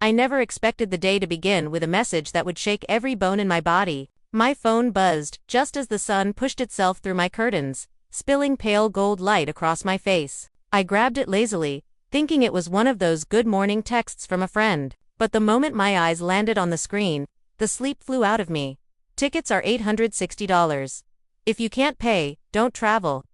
I never expected the day to begin with a message that would shake every bone in my body. My phone buzzed just as the sun pushed itself through my curtains, spilling pale gold light across my face. I grabbed it lazily, thinking it was one of those good morning texts from a friend. But the moment my eyes landed on the screen, the sleep flew out of me. Tickets are $860. If you can't pay, don't travel.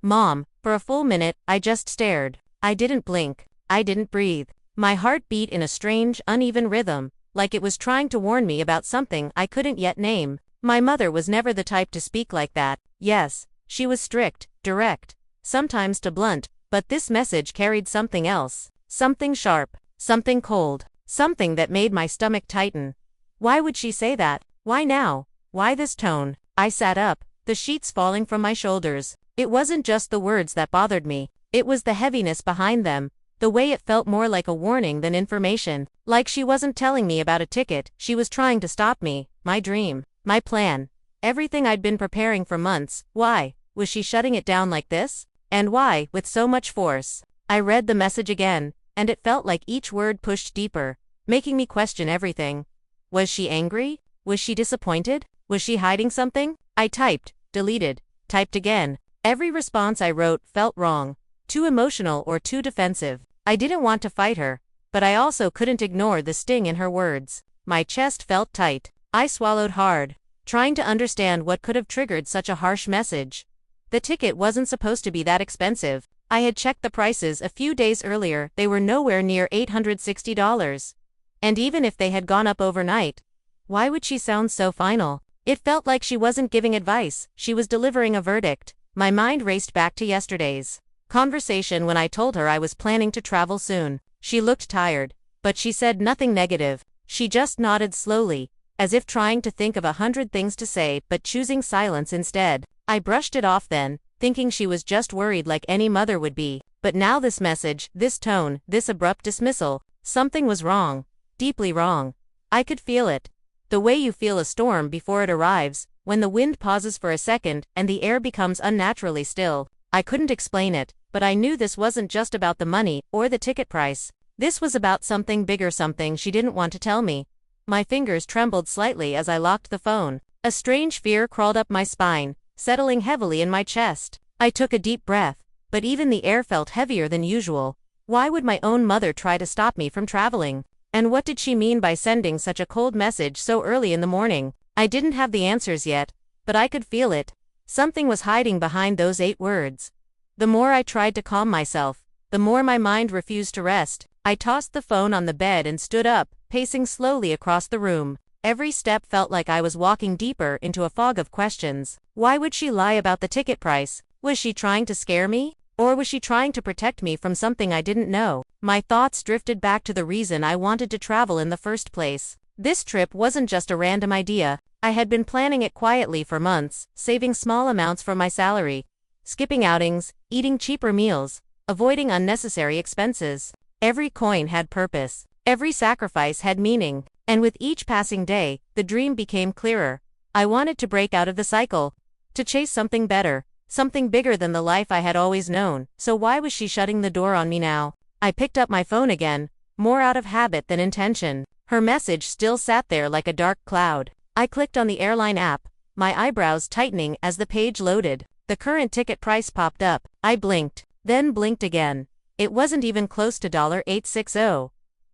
Mom, for a full minute, I just stared. I didn't blink. I didn't breathe. My heart beat in a strange, uneven rhythm, like it was trying to warn me about something I couldn't yet name. My mother was never the type to speak like that. Yes, she was strict, direct, sometimes too blunt, but this message carried something else. Something sharp, something cold, something that made my stomach tighten. Why would she say that? Why now? Why this tone? I sat up, the sheets falling from my shoulders. It wasn't just the words that bothered me. It was the heaviness behind them, the way it felt more like a warning than information. Like she wasn't telling me about a ticket, she was trying to stop me, my dream, my plan, everything I'd been preparing for months. Why was she shutting it down like this? And why, with so much force? I read the message again, and it felt like each word pushed deeper, making me question everything. Was she angry? Was she disappointed? Was she hiding something? I typed, deleted, typed again. Every response I wrote felt wrong, too emotional or too defensive. I didn't want to fight her, but I also couldn't ignore the sting in her words. My chest felt tight. I swallowed hard, trying to understand what could have triggered such a harsh message. The ticket wasn't supposed to be that expensive. I had checked the prices a few days earlier. They were nowhere near $860. And even if they had gone up overnight, why would she sound so final? It felt like she wasn't giving advice, she was delivering a verdict. My mind raced back to yesterday's conversation when I told her I was planning to travel soon. She looked tired, but she said nothing negative. She just nodded slowly, as if trying to think of 100 things to say but choosing silence instead. I brushed it off then, thinking she was just worried like any mother would be. But now this message, this tone, this abrupt dismissal, something was wrong. Deeply wrong. I could feel it. The way you feel a storm before it arrives, when the wind pauses for a second and the air becomes unnaturally still. I couldn't explain it, but I knew this wasn't just about the money or the ticket price. This was about something bigger, something she didn't want to tell me. My fingers trembled slightly as I locked the phone. A strange fear crawled up my spine, settling heavily in my chest. I took a deep breath, but even the air felt heavier than usual. Why would my own mother try to stop me from traveling? And what did she mean by sending such a cold message so early in the morning? I didn't have the answers yet, but I could feel it. Something was hiding behind those 8 words. The more I tried to calm myself, the more my mind refused to rest. I tossed the phone on the bed and stood up, pacing slowly across the room. Every step felt like I was walking deeper into a fog of questions. Why would she lie about the ticket price? Was she trying to scare me? Or was she trying to protect me from something I didn't know? My thoughts drifted back to the reason I wanted to travel in the first place. This trip wasn't just a random idea. I had been planning it quietly for months, saving small amounts from my salary, skipping outings, eating cheaper meals, avoiding unnecessary expenses. Every coin had purpose. Every sacrifice had meaning. And with each passing day, the dream became clearer. I wanted to break out of the cycle, to chase something better, something bigger than the life I had always known. So why was she shutting the door on me now? I picked up my phone again, more out of habit than intention. Her message still sat there like a dark cloud. I clicked on the airline app, my eyebrows tightening as the page loaded. The current ticket price popped up. I blinked, then blinked again. It wasn't even close to $860.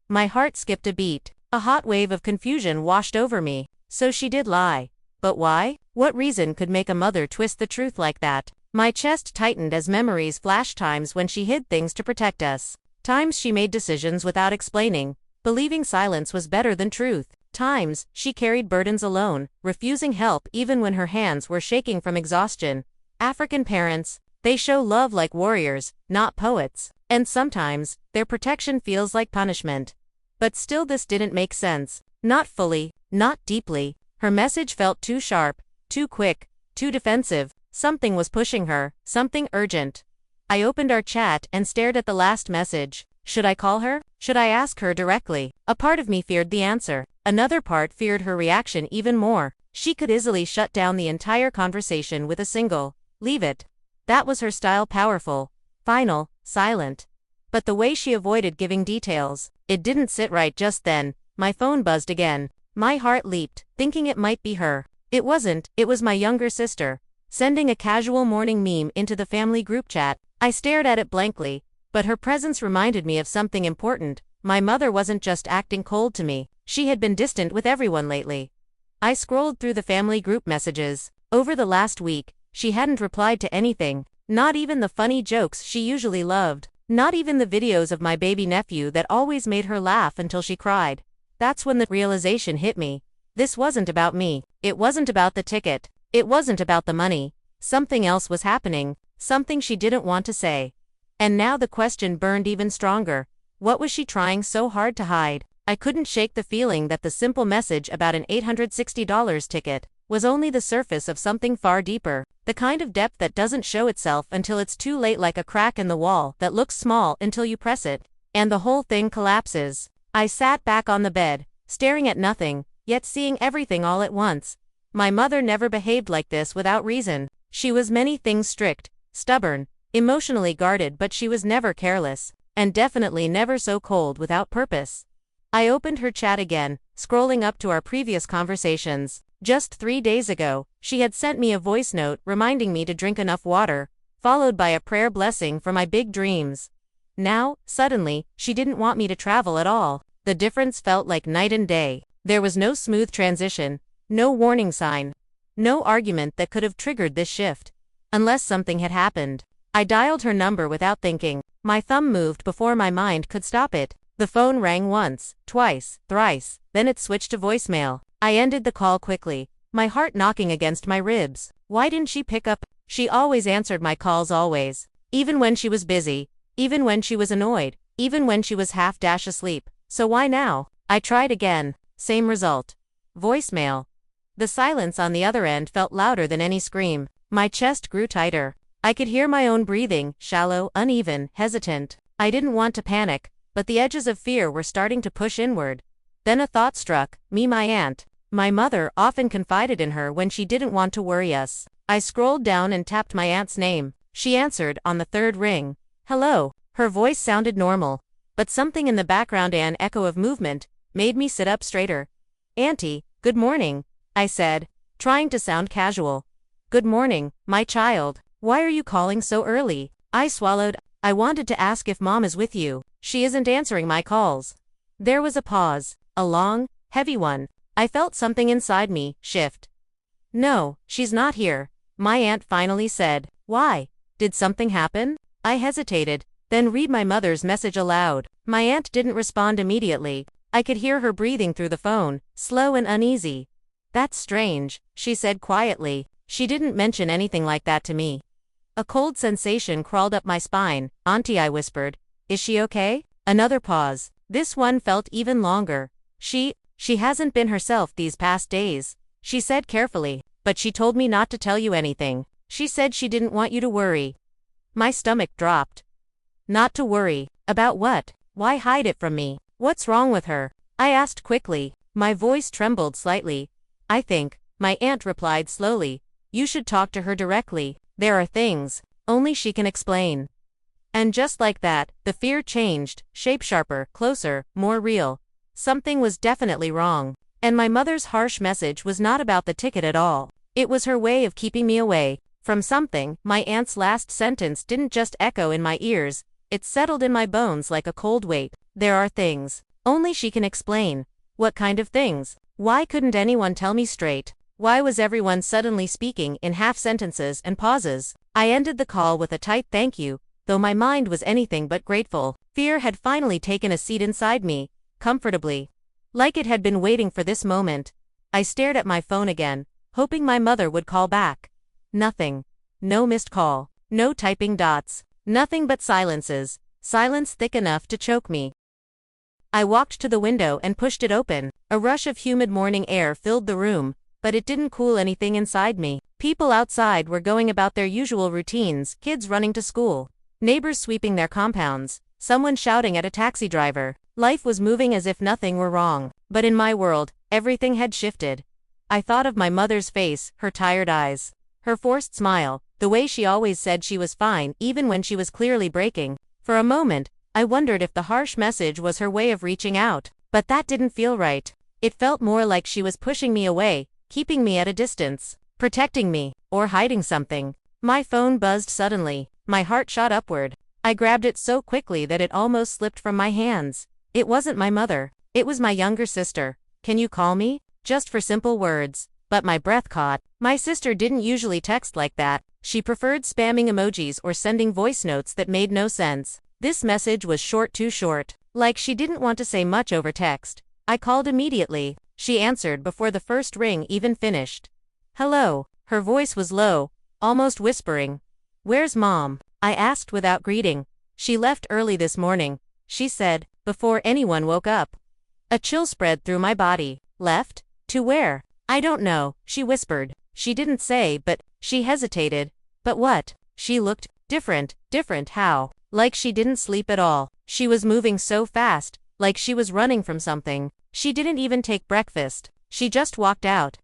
My heart skipped a beat. A hot wave of confusion washed over me. So she did lie. But why? What reason could make a mother twist the truth like that? My chest tightened as memories flashed, times when she hid things to protect us. Times she made decisions without explaining, believing silence was better than truth. Times she carried burdens alone, refusing help even when her hands were shaking from exhaustion. African parents, they show love like warriors, not poets. And sometimes, their protection feels like punishment. But still, this didn't make sense. Not fully, not deeply. Her message felt too sharp, too quick, too defensive. Something was pushing her, something urgent. I opened our chat and stared at the last message. Should I call her? Should I ask her directly? A part of me feared the answer. Another part feared her reaction even more. She could easily shut down the entire conversation with a single, "Leave it." That was her style, powerful, final, silent. But the way she avoided giving details, It didn't sit right just then. My phone buzzed again. My heart leaped, thinking it might be her. It wasn't, it was my younger sister, sending a casual morning meme into the family group chat. I stared at it blankly, but her presence reminded me of something important. My mother wasn't just acting cold to me, she had been distant with everyone lately. I scrolled through the family group messages. Over the last week, she hadn't replied to anything, not even the funny jokes she usually loved, not even the videos of my baby nephew that always made her laugh until she cried. That's when the realization hit me. This wasn't about me. It wasn't about the ticket. It wasn't about the money. Something else was happening, something she didn't want to say. And now the question burned even stronger. What was she trying so hard to hide? I couldn't shake the feeling that the simple message about an $860 ticket was only the surface of something far deeper, the kind of depth that doesn't show itself until it's too late, like a crack in the wall that looks small until you press it, and the whole thing collapses. I sat back on the bed, staring at nothing, yet seeing everything all at once. My mother never behaved like this without reason. She was many things: strict, stubborn, emotionally guarded, but she was never careless, and definitely never so cold without purpose. I opened her chat again, scrolling up to our previous conversations. Just 3 days ago, she had sent me a voice note reminding me to drink enough water, followed by a prayer blessing for my big dreams. Now, suddenly, she didn't want me to travel at all. The difference felt like night and day. There was no smooth transition, no warning sign, no argument that could have triggered this shift. Unless something had happened. I dialed her number without thinking. My thumb moved before my mind could stop it. The phone rang once, twice, thrice, then it switched to voicemail. I ended the call quickly, my heart knocking against my ribs. Why didn't she pick up? She always answered my calls, always. Even when she was busy, even when she was annoyed, even when she was half-asleep. So why now? I tried again. Same result. Voicemail. The silence on the other end felt louder than any scream. My chest grew tighter. I could hear my own breathing, shallow, uneven, hesitant. I didn't want to panic, but the edges of fear were starting to push inward. Then a thought struck me: my aunt. My mother often confided in her when she didn't want to worry us. I scrolled down and tapped my aunt's name. She answered on the third ring. Hello. Her voice sounded normal, but something in the background, an echo of movement, made me sit up straighter. Auntie, good morning, I said, trying to sound casual. Good morning, my child. Why are you calling so early? I swallowed. I wanted to ask if Mom is with you. She isn't answering my calls. There was a pause, a long, heavy one. I felt something inside me shift. No, she's not here, my aunt finally said. Why? Did something happen? I hesitated, then read my mother's message aloud. My aunt didn't respond immediately. I could hear her breathing through the phone, slow and uneasy. That's strange, she said quietly. She didn't mention anything like that to me. A cold sensation crawled up my spine. Auntie, I whispered. Is she okay? Another pause. This one felt even longer. She hasn't been herself these past days, she said carefully, but she told me not to tell you anything. She said she didn't want you to worry. My stomach dropped. Not to worry. About what? Why hide it from me? What's wrong with her? I asked quickly. My voice trembled slightly. I think, my aunt replied slowly, you should talk to her directly. There are things only she can explain. And just like that, the fear changed, shape, sharper, closer, more real. Something was definitely wrong. And my mother's harsh message was not about the ticket at all. It was her way of keeping me away from something. My aunt's last sentence didn't just echo in my ears, it settled in my bones like a cold weight. There are things only she can explain. What kind of things? Why couldn't anyone tell me straight? Why was everyone suddenly speaking in half sentences and pauses? I ended the call with a tight thank you, though my mind was anything but grateful. Fear had finally taken a seat inside me, comfortably, like it had been waiting for this moment. I stared at my phone again, hoping my mother would call back. Nothing. No missed call. No typing dots. Nothing but silences. Silence thick enough to choke me. I walked to the window and pushed it open. A rush of humid morning air filled the room, but it didn't cool anything inside me. People outside were going about their usual routines, kids running to school, neighbors sweeping their compounds, someone shouting at a taxi driver. Life was moving as if nothing were wrong. But in my world, everything had shifted. I thought of my mother's face, her tired eyes, her forced smile, the way she always said she was fine even when she was clearly breaking. For a moment, I wondered if the harsh message was her way of reaching out. But that didn't feel right. It felt more like she was pushing me away, keeping me at a distance, protecting me, or hiding something. My phone buzzed suddenly. My heart shot upward. I grabbed it so quickly that it almost slipped from my hands. It wasn't my mother. It was my younger sister. "Can you call me?" Just for simple words. But my breath caught. My sister didn't usually text like that. She preferred spamming emojis or sending voice notes that made no sense. This message was short, too short. Like she didn't want to say much over text. I called immediately. She answered before the first ring even finished. "Hello." Her voice was low, almost whispering. "Where's Mom?" I asked without greeting. "She left early this morning," she said, before anyone woke up. A chill spread through my body. "Left? To where?" "I don't know," she whispered. She didn't say, but she hesitated. "But what?" She looked different. Different how? Like she didn't sleep at all. She was moving so fast, like she was running from something. She didn't even take breakfast. She just walked out.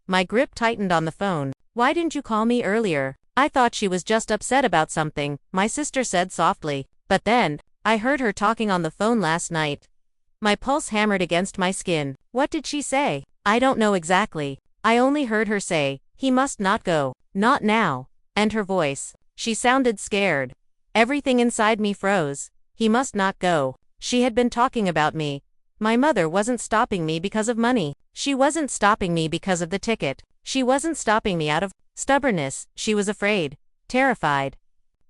My grip tightened on the phone. "Why didn't you call me earlier?" "I thought she was just upset about something," my sister said softly. "But then, I heard her talking on the phone last night." My pulse hammered against my skin. What did she say? I don't know exactly. I only heard her say, "He must not go. Not now." And her voice. She sounded scared. Everything inside me froze. He must not go. She had been talking about me. My mother wasn't stopping me because of money. She wasn't stopping me because of the ticket. She wasn't stopping me out of stubbornness. She was afraid. Terrified.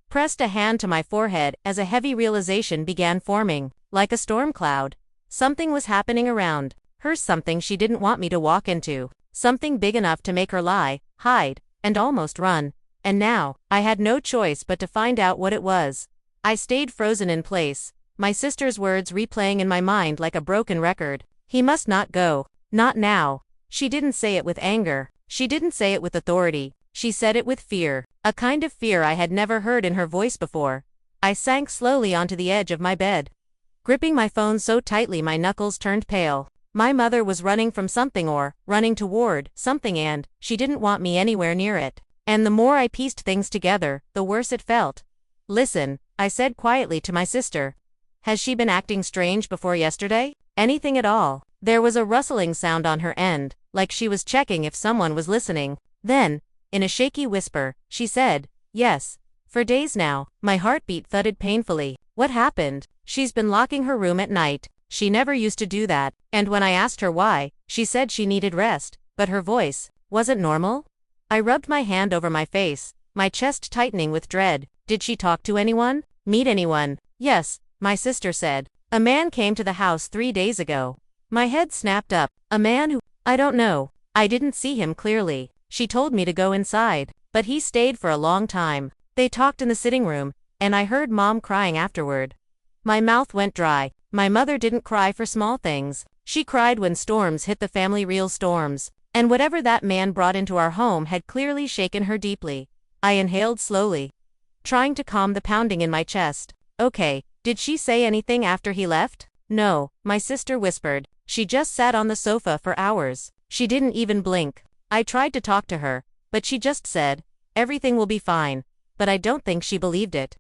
Pressed a hand to my forehead as a heavy realization began forming. Like a storm cloud. Something was happening around her, something she didn't want me to walk into. Something big enough to make her lie, hide, and almost run. And now, I had no choice but to find out what it was. I stayed frozen in place, my sister's words replaying in my mind like a broken record. He must not go. Not now. She didn't say it with anger. She didn't say it with authority. She said it with fear. A kind of fear I had never heard in her voice before. I sank slowly onto the edge of my bed. Gripping my phone so tightly my knuckles turned pale. My mother was running from something or running toward something, and she didn't want me anywhere near it. And the more I pieced things together, the worse it felt. "Listen," I said quietly to my sister. "Has she been acting strange before yesterday? Anything at all?" There was a rustling sound on her end, like she was checking if someone was listening. Then, in a shaky whisper, she said, "Yes. For days now." My heartbeat thudded painfully. What happened? "She's been locking her room at night. She never used to do that. And when I asked her why, she said she needed rest." But her voice wasn't normal. I rubbed my hand over my face, my chest tightening with dread. "Did she talk to anyone? Meet anyone?" "Yes," my sister said. "A man came to the house 3 days ago." My head snapped up. "A man who?" "I don't know. I didn't see him clearly. She told me to go inside. But he stayed for a long time. They talked in the sitting room, and I heard Mom crying afterward." My mouth went dry. My mother didn't cry for small things. She cried when storms hit the family, real storms. And whatever that man brought into our home had clearly shaken her deeply. I inhaled slowly, trying to calm the pounding in my chest. "Okay, did she say anything after he left?" "No," my sister whispered. "She just sat on the sofa for hours. She didn't even blink." I tried to talk to her, but she just said, "Everything will be fine." But I don't think she believed it.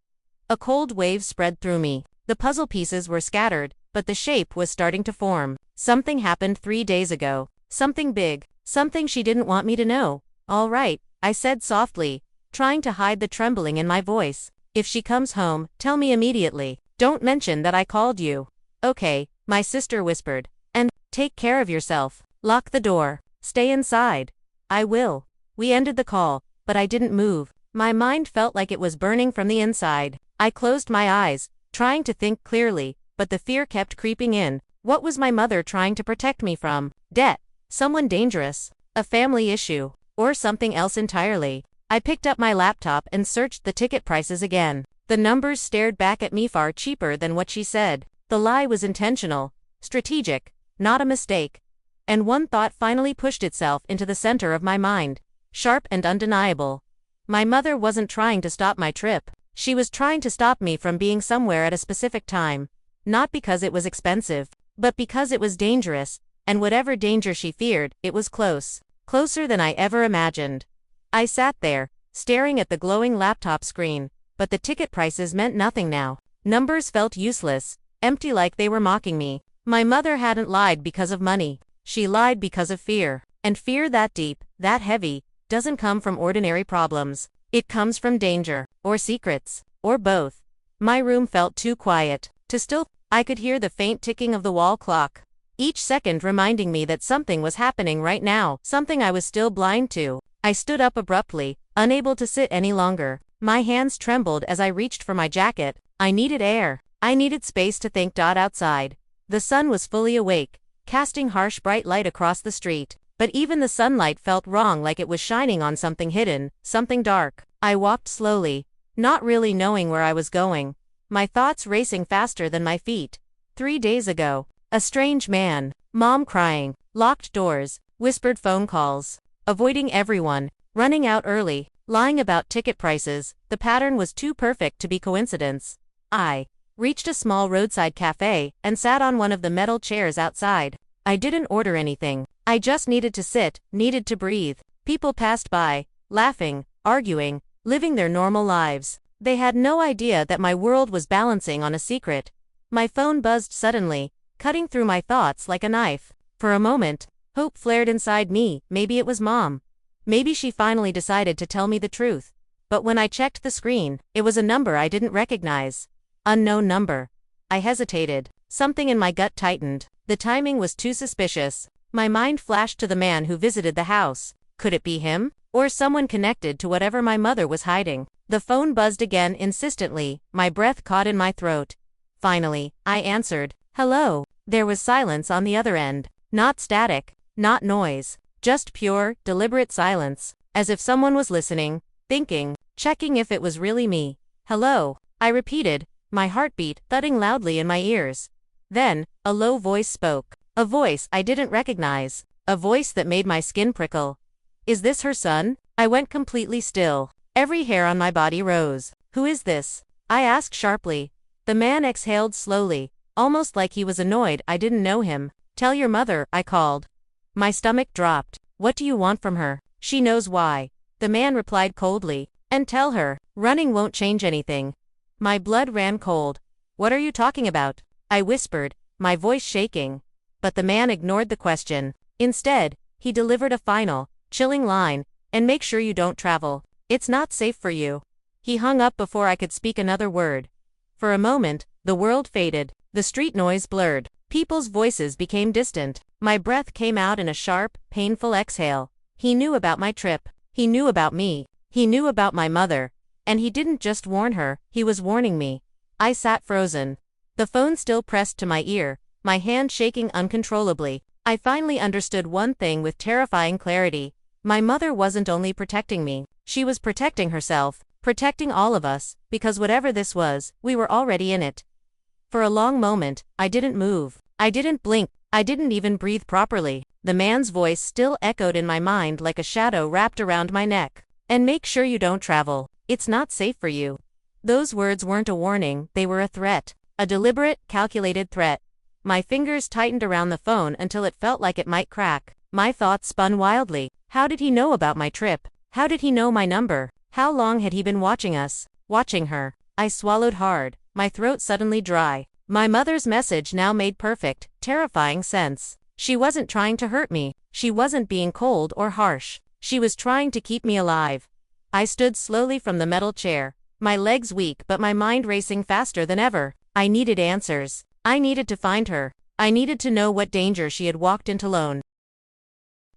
A cold wave spread through me. The puzzle pieces were scattered, but the shape was starting to form. Something happened 3 days ago. Something big. Something she didn't want me to know. "All right," I said softly, trying to hide the trembling in my voice. "If she comes home, tell me immediately. Don't mention that I called you." "Okay," my sister whispered. "And take care of yourself. Lock the door. Stay inside." "I will." We ended the call, but I didn't move. My mind felt like it was burning from the inside. I closed my eyes, trying to think clearly, but the fear kept creeping in. What was my mother trying to protect me from? Debt? Someone dangerous? A family issue? Or something else entirely? I picked up my laptop and searched the ticket prices again. The numbers stared back at me, far cheaper than what she said. The lie was intentional, strategic, not a mistake. And one thought finally pushed itself into the center of my mind, sharp and undeniable. My mother wasn't trying to stop my trip. She was trying to stop me from being somewhere at a specific time. Not because it was expensive, but because it was dangerous, and whatever danger she feared, it was close. Closer than I ever imagined. I sat there, staring at the glowing laptop screen, but the ticket prices meant nothing now. Numbers felt useless, empty, like they were mocking me. My mother hadn't lied because of money. She lied because of fear. And fear that deep, that heavy, doesn't come from ordinary problems. It comes from danger, or secrets, or both. My room felt too quiet to still. I could hear the faint ticking of the wall clock, each second reminding me that something was happening right now, something I was still blind to. I stood up abruptly, unable to sit any longer. My hands trembled as I reached for my jacket. I needed air. I needed space to think. Outside, the sun was fully awake, casting harsh bright light across the street. But even the sunlight felt wrong, like it was shining on something hidden, something dark. I walked slowly, not really knowing where I was going, my thoughts racing faster than my feet. 3 days ago, a strange man, mom crying, locked doors, whispered phone calls, avoiding everyone, running out early, lying about ticket prices. The pattern was too perfect to be coincidence. I reached a small roadside cafe and sat on one of the metal chairs outside. I didn't order anything. I just needed to sit, needed to breathe. People passed by, laughing, arguing, living their normal lives. They had no idea that my world was balancing on a secret. My phone buzzed suddenly, cutting through my thoughts like a knife. For a moment, hope flared inside me. Maybe it was Mom. Maybe she finally decided to tell me the truth. But when I checked the screen, it was a number I didn't recognize. Unknown number. I hesitated. Something in my gut tightened. The timing was too suspicious. My mind flashed to the man who visited the house. Could it be him? Or someone connected to whatever my mother was hiding? The phone buzzed again insistently, my breath caught in my throat. Finally, I answered. Hello. There was silence on the other end. Not static, not noise. Just pure, deliberate silence. As if someone was listening, thinking, checking if it was really me. Hello, I repeated, my heartbeat thudding loudly in my ears. Then, a low voice spoke. A voice I didn't recognize. A voice that made my skin prickle. Is this her son? I went completely still. Every hair on my body rose. Who is this? I asked sharply. The man exhaled slowly, almost like he was annoyed I didn't know him. Tell your mother, I called. My stomach dropped. What do you want from her? She knows why. The man replied coldly. And tell her, running won't change anything. My blood ran cold. What are you talking about? I whispered, my voice shaking. But the man ignored the question. Instead, he delivered a final, chilling line, and make sure you don't travel. It's not safe for you. He hung up before I could speak another word. For a moment, the world faded. The street noise blurred. People's voices became distant. My breath came out in a sharp, painful exhale. He knew about my trip. He knew about me. He knew about my mother. And he didn't just warn her, he was warning me. I sat frozen. The phone still pressed to my ear, my hand shaking uncontrollably. I finally understood one thing with terrifying clarity. My mother wasn't only protecting me, she was protecting herself, protecting all of us, because whatever this was, we were already in it. For a long moment, I didn't move. I didn't blink. I didn't even breathe properly. The man's voice still echoed in my mind like a shadow wrapped around my neck. And make sure you don't travel. It's not safe for you. Those words weren't a warning, they were a threat. A deliberate, calculated threat. My fingers tightened around the phone until it felt like it might crack. My thoughts spun wildly. How did he know about my trip? How did he know my number? How long had he been watching us? Watching her? I swallowed hard, my throat suddenly dry. My mother's message now made perfect, terrifying sense. She wasn't trying to hurt me. She wasn't being cold or harsh. She was trying to keep me alive. I stood slowly from the metal chair, my legs weak but my mind racing faster than ever. I needed answers. I needed to find her. I needed to know what danger she had walked into alone.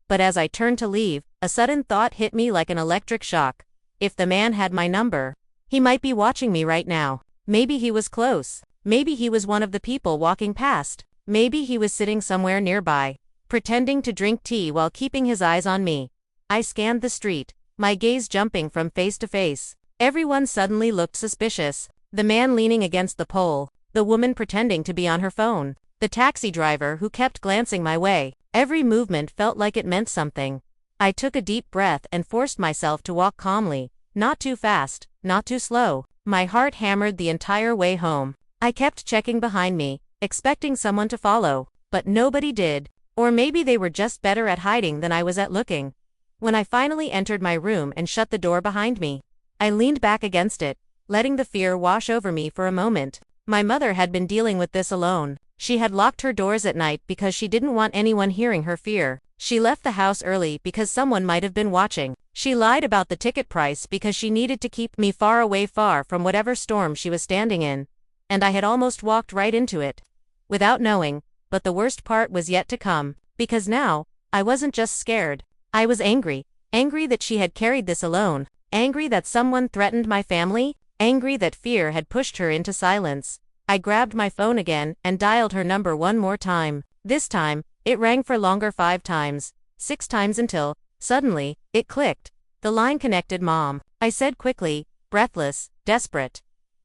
But as I turned to leave, a sudden thought hit me like an electric shock. If the man had my number, he might be watching me right now. Maybe he was close. Maybe he was one of the people walking past. Maybe he was sitting somewhere nearby, pretending to drink tea while keeping his eyes on me. I scanned the street, my gaze jumping from face to face. Everyone suddenly looked suspicious. The man leaning against the pole, the woman pretending to be on her phone, the taxi driver who kept glancing my way. Every movement felt like it meant something. I took a deep breath and forced myself to walk calmly, not too fast, not too slow. My heart hammered the entire way home. I kept checking behind me, expecting someone to follow, but nobody did. Or maybe they were just better at hiding than I was at looking. When I finally entered my room and shut the door behind me, I leaned back against it, letting the fear wash over me for a moment. My mother had been dealing with this alone. She had locked her doors at night because she didn't want anyone hearing her fear. She left the house early because someone might have been watching. She lied about the ticket price because she needed to keep me far away, far from whatever storm she was standing in. And I had almost walked right into it, without knowing, but the worst part was yet to come, because now, I wasn't just scared. I was angry. Angry that she had carried this alone. Angry that someone threatened my family. Angry that fear had pushed her into silence. I grabbed my phone again and dialed her number one more time. This time, it rang for longer, 5 times, 6 times until, suddenly, it clicked. The line connected. Mom, I said quickly, breathless, desperate.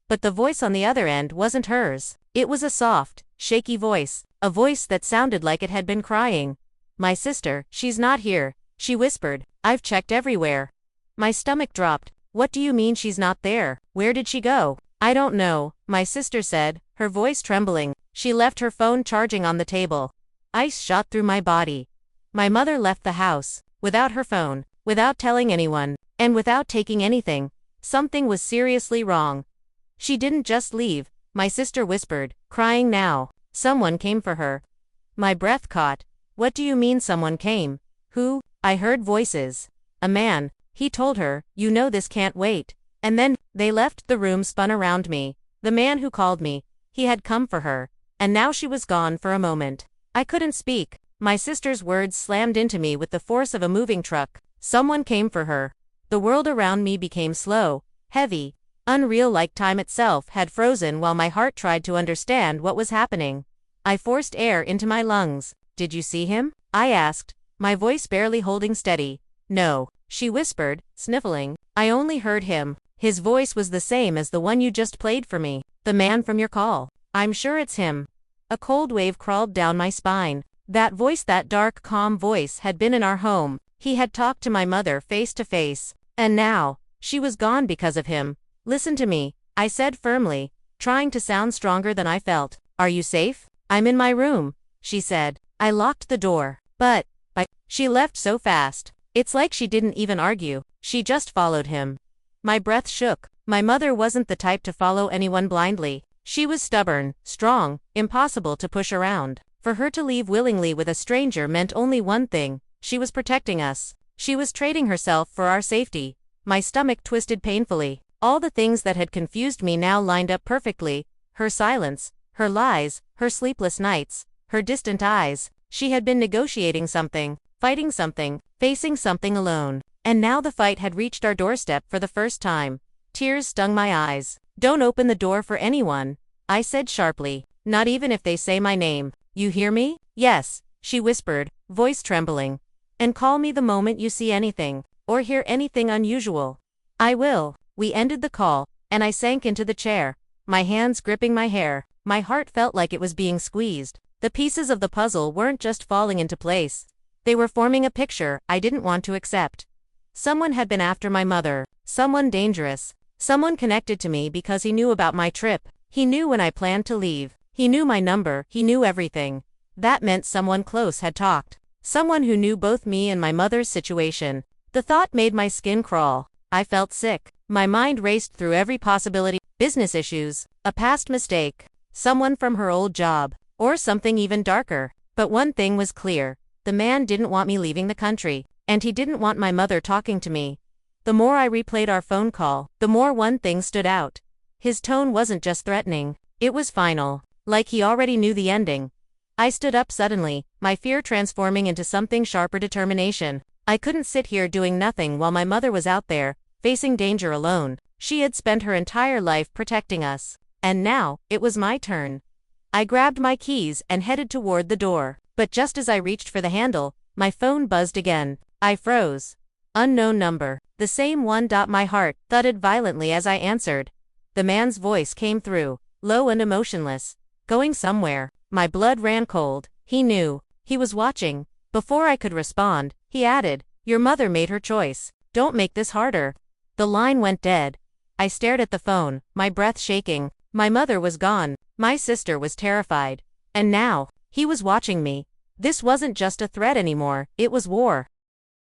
But the voice on the other end wasn't hers. It was a soft, shaky voice, a voice that sounded like it had been crying. My sister, she's not here, she whispered. I've checked everywhere. My stomach dropped. What do you mean she's not there? Where did she go? I don't know, my sister said, her voice trembling. She left her phone charging on the table. Ice shot through my body. My mother left the house, without her phone, without telling anyone, and without taking anything. Something was seriously wrong. She didn't just leave, my sister whispered, crying now. Someone came for her. My breath caught. What do you mean someone came? Who? I heard voices. A man. He told her, you know this can't wait. And then, they left. The room spun around me. The man who called me, he had come for her. And now she was gone for a moment. I couldn't speak. My sister's words slammed into me with the force of a moving truck. Someone came for her. The world around me became slow, heavy, unreal, like time itself had frozen while my heart tried to understand what was happening. I forced air into my lungs. Did you see him? I asked, my voice barely holding steady. No, she whispered, sniffling. I only heard him. His voice was the same as the one you just played for me. The man from your call. I'm sure it's him. A cold wave crawled down my spine. That voice, that dark, calm voice, had been in our home. He had talked to my mother face to face. And now, she was gone because of him. Listen to me, I said firmly, trying to sound stronger than I felt. Are you safe? I'm in my room, she said. I locked the door. But she left so fast. It's like she didn't even argue. She just followed him. My breath shook. My mother wasn't the type to follow anyone blindly. She was stubborn, strong, impossible to push around. For her to leave willingly with a stranger meant only one thing. She was protecting us. She was trading herself for our safety. My stomach twisted painfully. All the things that had confused me now lined up perfectly. Her silence, her lies, her sleepless nights, her distant eyes. She had been negotiating something, fighting something, facing something alone. And now the fight had reached our doorstep for the first time. Tears stung my eyes. Don't open the door for anyone, I said sharply. Not even if they say my name. You hear me? Yes, she whispered, voice trembling. And call me the moment you see anything, or hear anything unusual. I will. We ended the call, and I sank into the chair, my hands gripping my hair. My heart felt like it was being squeezed. The pieces of the puzzle weren't just falling into place. They were forming a picture I didn't want to accept. Someone had been after my mother. Someone dangerous. Someone connected to me because he knew about my trip. He knew when I planned to leave. He knew my number. He knew everything. That meant someone close had talked. Someone who knew both me and my mother's situation. The thought made my skin crawl. I felt sick. My mind raced through every possibility. Business issues. A past mistake. Someone from her old job. Or something even darker. But one thing was clear. The man didn't want me leaving the country. And he didn't want my mother talking to me. The more I replayed our phone call, the more one thing stood out. His tone wasn't just threatening. It was final. Like he already knew the ending. I stood up suddenly, my fear transforming into something sharper: determination. I couldn't sit here doing nothing while my mother was out there, facing danger alone. She had spent her entire life protecting us. And now, it was my turn. I grabbed my keys and headed toward the door. But just as I reached for the handle, my phone buzzed again. I froze. Unknown number. The same one. My heart thudded violently as I answered. The man's voice came through, low and emotionless. Going somewhere. My blood ran cold. He knew. He was watching. Before I could respond, he added, your mother made her choice. Don't make this harder. The line went dead. I stared at the phone, my breath shaking. My mother was gone. My sister was terrified. And now, he was watching me. This wasn't just a threat anymore, it was war.